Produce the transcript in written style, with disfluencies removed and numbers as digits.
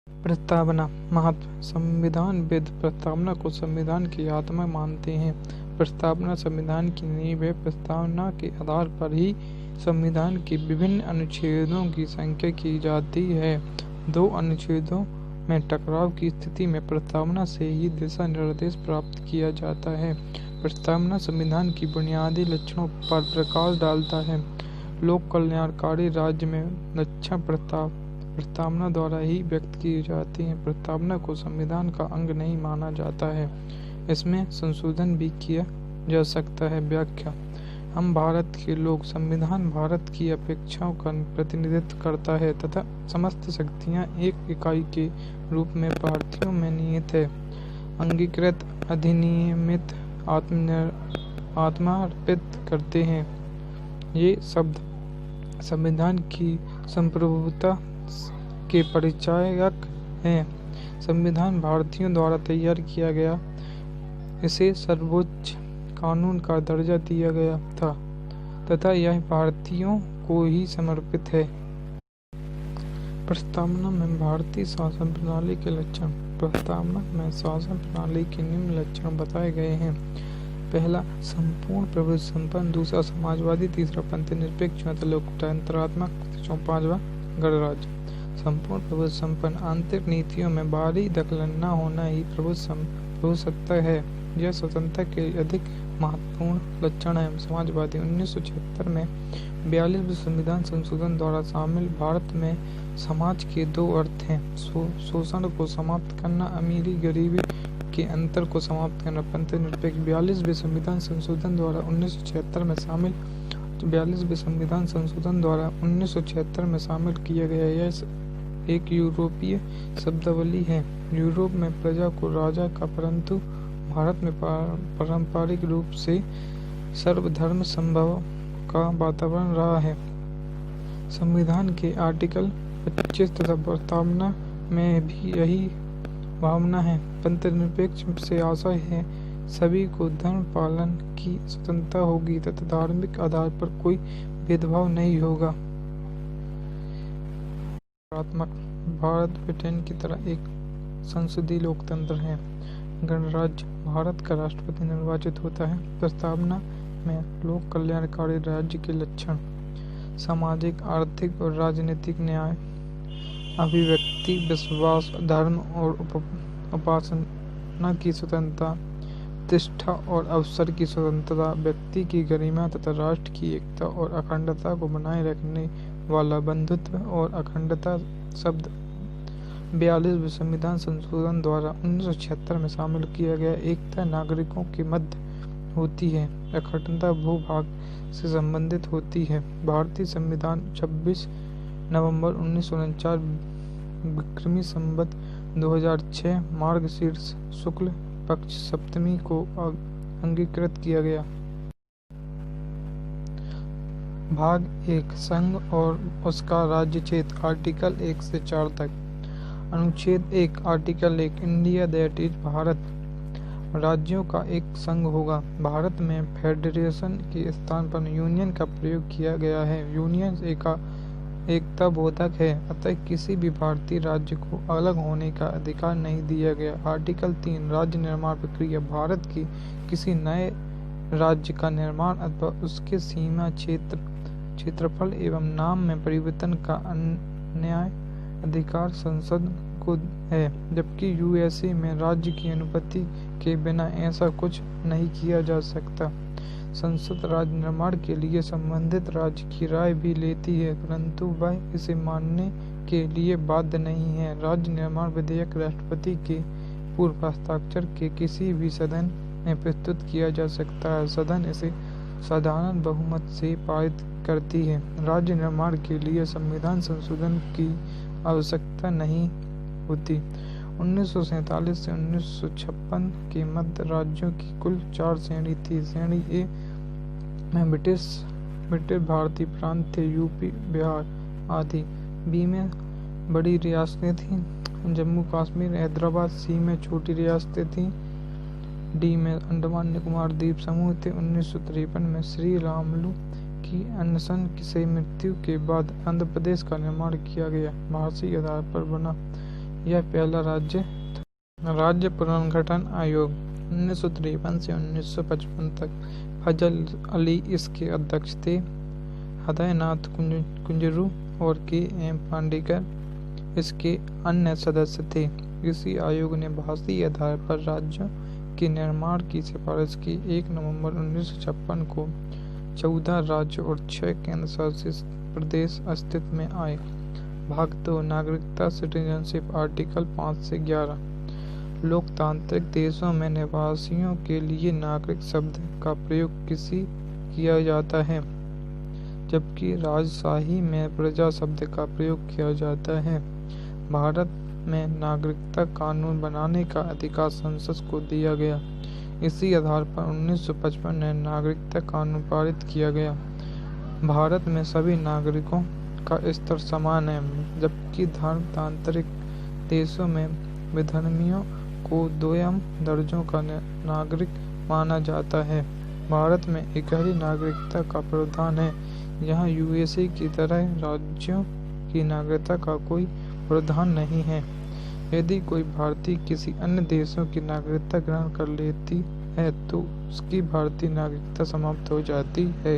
प्रस्तावना महत्व। संविधानविद प्रस्तावना को संविधान की आत्मा मानते हैं। प्रस्तावना संविधान की नींव है। प्रस्तावना के आधार पर ही संविधान के विभिन्न अनुच्छेदों की संख्या की जाती है। दो अनुच्छेदों में टकराव की स्थिति में प्रस्तावना से ही दिशा निर्देश प्राप्त किया जाता है। प्रस्तावना संविधान की बुनियादी लक्षणों पर प्रकाश डालता है। लोक कल्याणकारी राज्य में लक्षण प्रस्तावना द्वारा ही व्यक्त की जाती हैं। प्रस्तावना को संविधान का अंग नहीं माना जाता है, इसमें संशोधन भी किया जा सकता है। व्याख्या। हम भारत के लोग संविधान भारत की अपेक्षाओं का प्रतिनिधित्व करता है तथा समस्त शक्तियां एक इकाई के रूप में भारतीयों में निहित है। अंगीकृत, अधिनियमित, आत्मार्पित करते हैं। ये शब्द संविधान की संप्रभुता के परिचायक हैं। संविधान भारतीयों द्वारा तैयार किया गया, इसे सर्वोच्च कानून का दर्जा दिया गया था तथा यह भारतीयों को ही समर्पित है। प्रस्तावना में भारतीय शासन प्रणाली के लक्षण। प्रस्तावना में शासन प्रणाली के निम्न लक्षण बताए गए हैं। पहला, संपूर्ण प्रभुत्व संपन्न। दूसरा, समाजवादी। तीसरा, पंथ निरपेक्ष। चौथा, लोकतंत्रात्मक। पांचवा, गणराज्य। संपूर्ण प्रभुत्व संपन्न। आंतरिक नीतियों में बाहरी दखल न होना ही प्रभुसत्ता है। यह स्वतंत्रता के अधिक महत्वपूर्ण लक्षण है। समाजवादी। 1976 में 42वें संविधान संशोधन द्वारा शामिल भारत में समाज के दो अर्थ हैं, शोषण को समाप्त करना, अमीरी गरीबी के अंतर को समाप्त करना। पंथ निरपेक्ष। 42वें संविधान संशोधन द्वारा 1976 में शामिल 42वें संविधान संशोधन द्वारा 1976 में शामिल किया गया। यह एक यूरोपीय शब्दावली है। यूरोप में प्रजा को राजा का, परंतु भारत में पारंपरिक रूप से सर्वधर्म संभव का वातावरण रहा है। संविधान के आर्टिकल 25 तथा प्रस्तावना में भी यही भावना है। पंथ निरपेक्ष से आशा है सभी को धर्म पालन की स्वतंत्रता होगी तथा धार्मिक आधार पर कोई भेदभाव नहीं होगा। भारत ब्रिटेन की तरह एक संसदीय लोकतंत्र है। गणराज्य। भारत का राष्ट्रपति निर्वाचित होता है। प्रस्तावना में लोक कल्याणकारी राज्य के लक्षण। सामाजिक, आर्थिक और राजनीतिक न्याय, अभिव्यक्ति, विश्वास, धर्म और उपासना की स्वतंत्रता, प्रतिष्ठा और अवसर की स्वतंत्रता, व्यक्ति की गरिमा तथा राष्ट्र की एकता और अखंडता को बनाए रखने वाला बंधुत्व और अखंडता शब्द 42वें संविधान संशोधन द्वारा 1976 में शामिल किया गया। एकता नागरिकों के मध्य होती है, अखंडता भूभाग से संबंधित होती है। भारतीय संविधान 26 नवंबर 1949 विक्रमी संवत 2006 मार्गशीर्ष शुक्ल पक्ष सप्तमी को अंगीकृत किया गया। भाग 1, संघ और उसका राज्य क्षेत्र। आर्टिकल 1 से 4 तक। अनुच्छेद 1। Article 1। India that is Bharat. राज्यों का एक संघ होगा। भारत में फेडरेशन के स्थान पर यूनियन का प्रयोग किया गया है। यूनियन एकता बोधक है, अतः किसी भी भारतीय राज्य को अलग होने का अधिकार नहीं दिया गया। आर्टिकल 3। राज्य निर्माण प्रक्रिया। भारत की किसी नए राज्य का निर्माण अथवा उसके सीमा क्षेत्रफल एवं नाम में परिवर्तन का अन्याय अधिकार संसद को है, जबकि यूएसए में राज्य की अनुमति के बिना ऐसा कुछ नहीं किया जा सकता। संसद राज्य निर्माण के लिए संबंधित राज्य की राय भी लेती है, परंतु वह इसे मानने के लिए बाध्य नहीं है। राज्य निर्माण विधेयक राष्ट्रपति के पूर्व हस्ताक्षर के किसी भी सदन में प्रस्तुत किया जा सकता है। सदन इसे साधारण बहुमत से पारित करती है। राज्य निर्माण के लिए संविधान संशोधन की आवश्यकता नहीं होती। 1947 से 1956 के मध्य राज्यों की कुल 4 श्रेणी थी। श्रेणी ए में ब्रिटिश भारतीय प्रांत थे, यूपी, बिहार आदि। बी में बड़ी रियासतें थीं, जम्मू कश्मीर, हैदराबाद। सी में छोटी रियासतें थीं। डी में अंडमान निकोबार द्वीप समूह थे। 1953 में श्री रामुलु की अनशन से मृत्यु के बाद आंध्र प्रदेश का निर्माण किया गया। भाषी आधार पर बना यह पहला राज्य था। राज्य पुनर्गठन आयोग 1953 से 1955 तक फजल अली इसके अध्यक्ष थे। हृदयनाथ कुंजरू और के.एम. पांडेकर इसके अन्य सदस्य थे। इसी आयोग ने भाषी आधार पर राज्यों के निर्माण की सिफारिश की। 1 नवंबर 1956 को 14 राज्य और 6 केंद्र शासित प्रदेश अस्तित्व में आए। भाग 2 नागरिकता सिटीजनशिप आर्टिकल 5 से 11। लोकतांत्रिक देशों में निवासियों के लिए नागरिक शब्द का प्रयोग किया जाता है, जबकि राजशाही में प्रजा शब्द का प्रयोग किया जाता है। भारत में नागरिकता कानून बनाने का अधिकार संसद को दिया गया। इसी आधार पर 1955 में नागरिकता कानून पारित किया गया। भारत में सभी नागरिकों का स्तर समान है, जबकि धर्मांतरित देशों में विधर्मियों को द्वितीय दर्जों का नागरिक माना जाता है। भारत में इकहरी नागरिकता का प्रावधान है। यहाँ यूएसए की तरह राज्यों की नागरिकता का कोई प्रावधान नहीं है। यदि कोई भारतीय किसी अन्य देशों की नागरिकता ग्रहण कर लेती है तो उसकी भारतीय नागरिकता समाप्त हो जाती है।